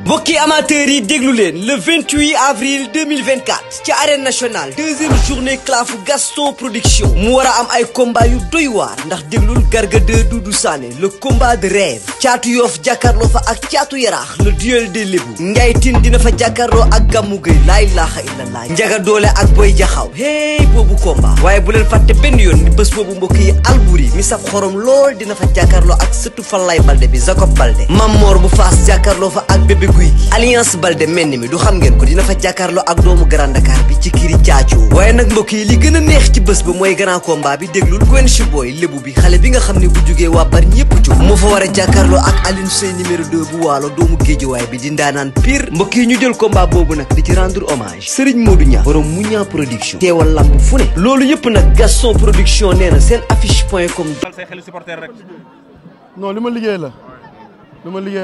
mbokki amateurs yi déglu leen le 28 avril 2024 ci arène nationale deuxième journée clafu Gaston production mu war a am ay combat yu doy waar ndax déglul Garga 2 Doudou Sané le combat de rêve Caatu Yoff jàkkaarloo fa ak Caatu Yaraax le duel des Lébou Ngaye Tine dina fa jàkkaarloo ak Gamou Gueye laa ilaaha illallah Njaga Doole ak Boy Jaxaw hey boobu combat waaye bu leen fàtte benn yoon ni bés boobu mbokk yi Albouri mi saf xorom lool dina fa jàkkaarloo ak sëtu Falaye Balde bi Jacob Balde Mamor bu Faas jàkkaarloo fa ak Bébé Guy Alliance Balde menn mi du xam ngeen ko dina fa jàkkaarloo ak doomu Grand Dakar bi ci kiri caacoo waaye nag mbokk yi li gën a neex ci bés ba mooy grand combat bi déglul Quench Boy lébu bi xale bi nga xam ne bu jugee waa bar ñëpp jóg moo fa war a jàkkaarloo ak Alioune Seye numéro 2 bu waalo doomu géejuwaay bi di ndaanaan pire mbokk yi ñu jël combat boobu nag di ci rendre hommage Serigne Modou Niang borom Mouniang production teewal lamb fu ne loolu yëpp nag Gaston production nee na seen affiche.com non li ma liggéey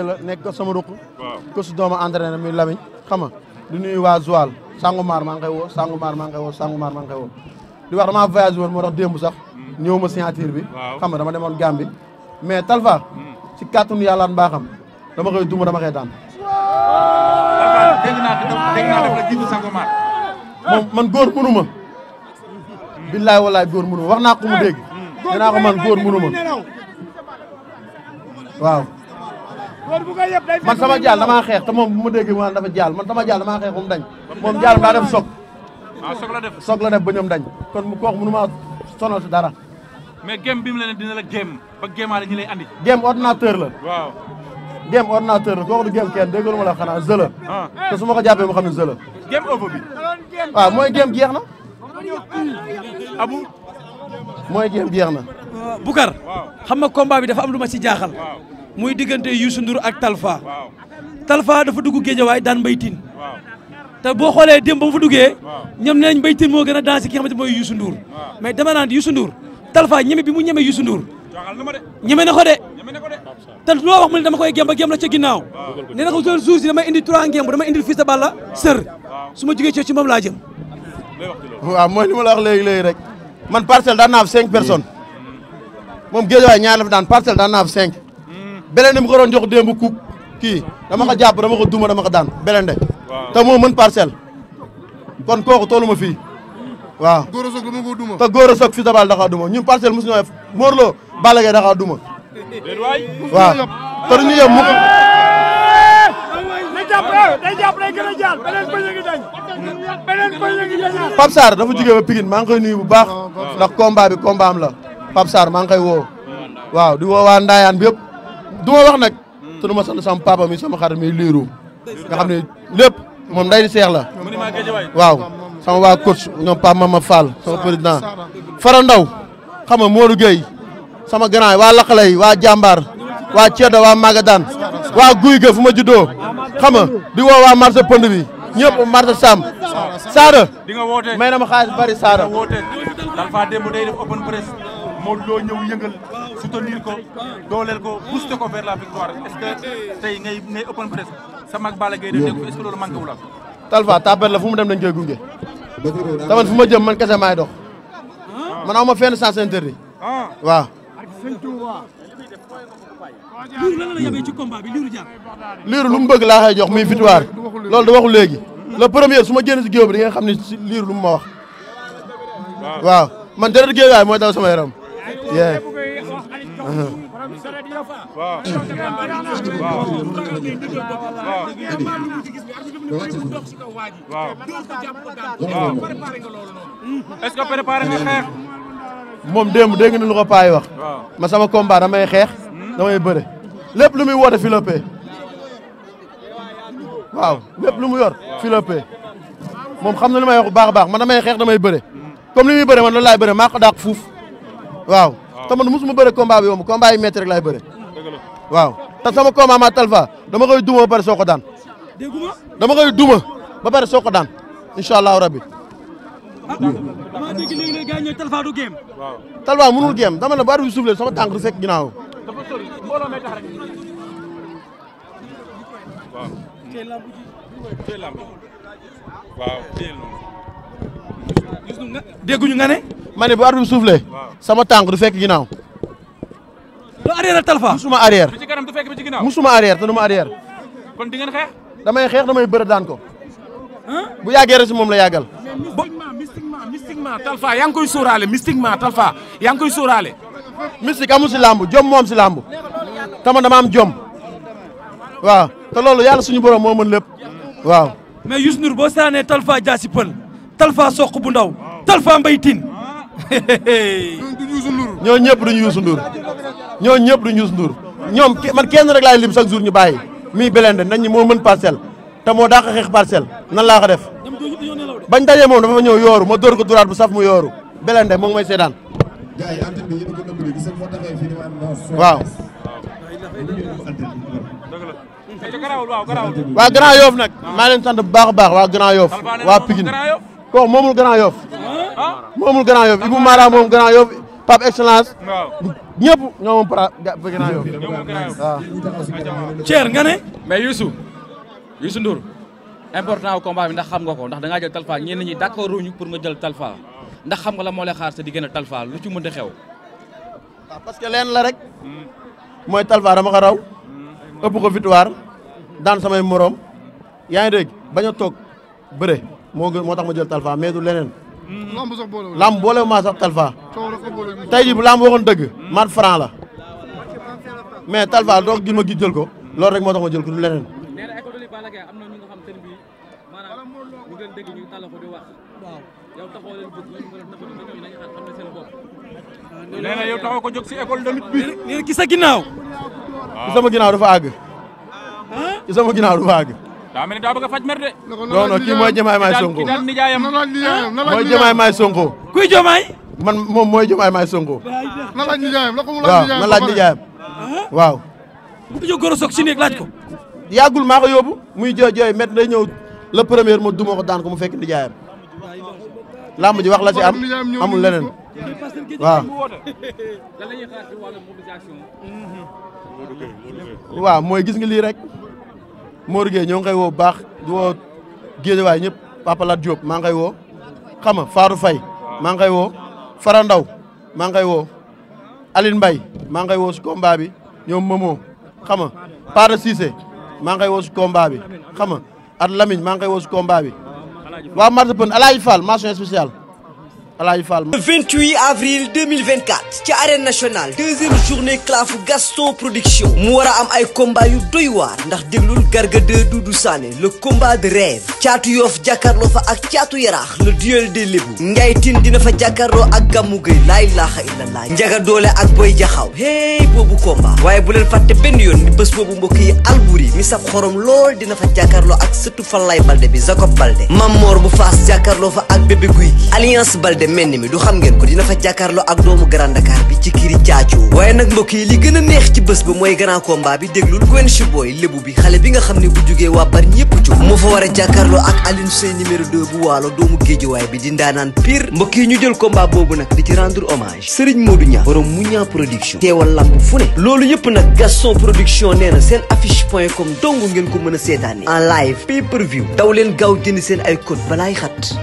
la nekk ko sama ruq ko su dooma entraîné muy Lamine xam nga di nuyu waa Joal Sangomar maa ngi koy woo Sangomar maa ngi koy woo di wax damaa voyage woon moo tax démb sax ñëw ma signature bi xam nga dama demoon Gambie mais Talfa ci kàttanu yàlla mbaaxam dama koy duma dama koy daan dégg naa def la jiitu Sangomar man góor mënu ma billaay walaay góor mënu ma wax naa ko mu dégg dinaa ko man góor mënu ma waaw man sama jaal damaa xeex te moom bu ma déggee mu naan dafa jaal man sama jaal damaa xeex mu dañ moom jaal daa def soog soog la def ba ñoom dañ kon mu kooku mënu maa sonal si dara mais game bi mu la ne dina la game ba gémaale ñi lay andi game ordinateur la waaw game ordinateur la kooku du game kenn déggalu ma la xanaa jeu la te su ma ko jàppee ma xam ne jeu la game over bi waaw mooy game jeex na abu mooy game jeex na Boucar xam nga combat bi dafa am lu ma ci jaaxal muy diggante Youssou Ndour ak Talfa Talfa dafa dugg Géejawaay daan Mbaye Tine te boo xoolee démb ba mu fa duggee ñoom nee nañ Mbaye Tine moo gën a dansé ki nga xamante mooy Youssou Ndour mais dama naan Youssou Ndour Talfa ñeme bi mu ñeme Youssou Ndour ñeme na ko de te loo wax mu ne dama koy gém ba gém la ca ginnaaw nee na ko jour si damay indi 3 ngémb damay indi Fils de Balla sër su ma jógee ci moom laa jëm waaw mooy li ma la wax léegi rek man parcelle daan naa fi 5 personnes moom Géejawaay ñaar la fi daan parcelle daan naa fi 5 Belende mu ko doon jox démb ku kii dama ko jàpp dama ko duma dama ko daan Belende te moo mën parcelle kon kooku toolu ma fii waaw góor a soog dama ko duma te góor a soog Fils de Balla daxaa duma ñun parcelle mosu ñoo def Morlo Balla Gaye daxaa duma waaw te duñu yem mu Pape Sarr dafa jógee ba Pikine maa ngi koy nuyu bu baax ndax combat bi combat am la Pape Sarr maa ngi koy woo waaw di woo waa Ndaayaan bi yëpp du ma wax nag te du ma sant sama papa mi sama xarit mi liiru nga xam ne lépp moom nday di seex la waaw sama waa coach ñoom Pape Mama Fall sama président Fara Ndaw xam nga Modou Gueye sama grand yi waa Lakalay waa Jàmbaar waa Ceddo waa Magadane waa Guy ga fu ma juddoo xam nga di woo waa marché Pënd bi ñëpp marché Sam Saada may na ma xaalis bari Saada Talfa démb day def open press Modou Lo ñëw yëngal soutenir ko dooleel ko booster ko vers la victoire est-ce que tey ngay open press sa mag Balla Gaye def est-ce que loolu manqué wu la Talfa tapet la fu mu dem dañ koy gunge taman fu ma jëm man kese maay dox man aw ma fenn sens interdit waaw liiru lan la yabee ci combat bi liiru jaar liiru lu mu bëgg laa xëy jox muy victoire loolu da waxu léegi le premier su ma génn si géew bi di nga xam ne si liiru lu mu ma wax waaw man deret géewaay mooy daw sama yaram yee est-ce que préparé nga xeex moom démb dégg na lu ko paay wax ma sama combat damay xeex damay bëre lépp lu muy woote Philippe waaw lépp lu mu yor Philippe moom xam na li may wax bu baax a baax man damay xeex damay bëre comme li muy bëre man loolu laay bëre maa ko dàq fuuf waaw te man mosuma bëre combat bi yomb combat yi métti rek laay bëre waaw te sama combat ma Talfa dama koy duma ba pare soo ko daan dama koy duma ba pare soo ko daan incha allahu rabbi dama dégg léegi gars ñooy Talfa du game Talfa mënul game dama ne bu arbitre bi soufflé sama tànk du fekk ginnaaw dafa sori mbooloo may tax rek waaw tey lamb waaw dégguñu nga ne ma ne bu arbitre bi soufflé sama tànk du fekk ginnaaw do arrière Talfa musuma arrière bi ci kanam du fekk bi ci ginnaaw musuma arrière te du ma arrière kon di ngeen xeex damay xeex damay bëre daan ko bu yàggee rek si moom la yàggal. mystiquement Talfa yaa ngi koy sóoraale mystiquement Talfa yaa ngi koy sóoraale. mystique amul si làmb jom moom si làmb tama dama am jom waaw te loolu yàlla suñu borom moo mën lépp waaw. mais Youssou Ndour boo saanee Talfa Diassi Peul Talfa Sokh bu ndaw Talfa Mbaye Tine. ñoo ñëpp duñu Youssou Ndour ñoo ñëpp duñu Youssou Ndour ñoom man kenn rek laay lim chaque jour ñu bàyyi mii Belende nañ ñi moo mën parcelle te moo dàq xeex parcelle nan laa ko def bañ dajee moom dafa ñëw yooru ma dóor ko duraat bu saf mu yooru Belende moo ngi may seedaan waaw. waa Grand Yoff nag maa leen sant bu baax a baax waa Grand Yoff waa Pikine kooku moomul Grand Yoff moomul Grand Yoff Ibou Mara moom Grand Yoff Pape Excellence ñëpp ñoo moom Grand Yoff waaw. Thier nga ne. mais Youssou Ndour important combat bi ndax xam nga ko ndax da ngaa jël Talfa ñenn ñi d'accord ruñu pour nga jël Talfa ndax xam nga la moo lay xaar sa diggante Talfa lu ci mën a xew. waaw parce que leen la rek mooy Talfa dama ko raw ëpp ko victoire daan samay morom yaa ngi dégg bañ a toog bëre moo tax ma jël Talfa mais du leneen. lamb boole maa sax Talfa tey jii bu lamb waxoon dëgg mat franc la mais Talfa doog gi ma gi jël ko loolu rek moo tax ma jël ko du leneen. nee na yow taxaw ko jóg si école de lutte bi. nee na ki sa ginnaaw. ci sama ginnaaw dafa àgg. ci sama ginnaaw dafa àgg. daa mel ni daa bëgg a faj mer de. non non kii mooy Diomaye Maye Sonko. ki daal nijaayam mooy Diomaye Maye Sonko. kuy Diomaye. man moom mooy Diomaye Maye Sonko. na laaj nijaayam waaw na laaj nijaayam waaw. bu ko jóg Goro Sock si néeg laaj ko. yàggul maa ko yóbbu muy jooy met day ñëw le premier ma duma ko daan ko mu fekk nijaayam. lamb ji wax la ci am amul leneen waaw. waaw mooy gis nga lii rek Modou Gueye ñoo ngi koy woo bu baax di woo Guédiawaye ñëpp Papa Lat Diop maa ngi koy woo xam nga Fatou Faye maa ngi koy woo Fara Ndaw maa ngi koy woo Aline Mbaye maa ngi koy woo si combat bi ñoom Momo xam nga Para Cissé maa ngi koy woo si combat bi xam nga at Lamine maa ngi koy woo si combat bi waa Marse Pen Alaaji Fall mention spéciale Alaaji Fall. Le 28 avril 2024 ci arène nationale deuxième journée clafu Gaston production mu war a am ay combat yu doy waar ndax déglul Garga 2 Doudou Sané le combat de rêve Caatu Yoff jàkkaarloo fa ak Caatu Yaraax le duel des Lébou Ndiaye Tine dina fa jàkkaarloo ak Gamou Gueye laa ilaaha illallah Njaga Doole ak Boy Jaxaw hey boobu combat waaye bu leen fàtte benn yoon ni bés boobu mbokk yi Albouri mi saf xorom lool dina fa jàkkaarloo ak sëtu Falaye Balde bi Jacob Balde Mamor bu Faas jàkkaarloo fa ak Bébé Guy gi Alliance Balde mel ni mi du xam ngeen ko dina fa jàkkaarloo ak doomu Grand Dakar bi ci kiri caacoo waaye nag mbokk yi li gën a neex ci bés ba mooy grand combat bi déglul Gwen Shiboy lébu bi xale bi nga xam ne bu jugee waa bari ñëpp jóg moo fa war a jàkkaarloo ak Alioune Seye numéro 2 bu waalo doomu Géejawaay bi di ndaanaan pire mbokk yi ñu jël combat boobu nag di ci rendre hommage Serigne Modou Niang borom Mouniang production teewal lamb fu ne loolu yëpp nag Gaston production nee na seen affiche.com dong ngeen ko mën a seetaane en live pay per view daw leen gaaw jënd seen ay code balaay xat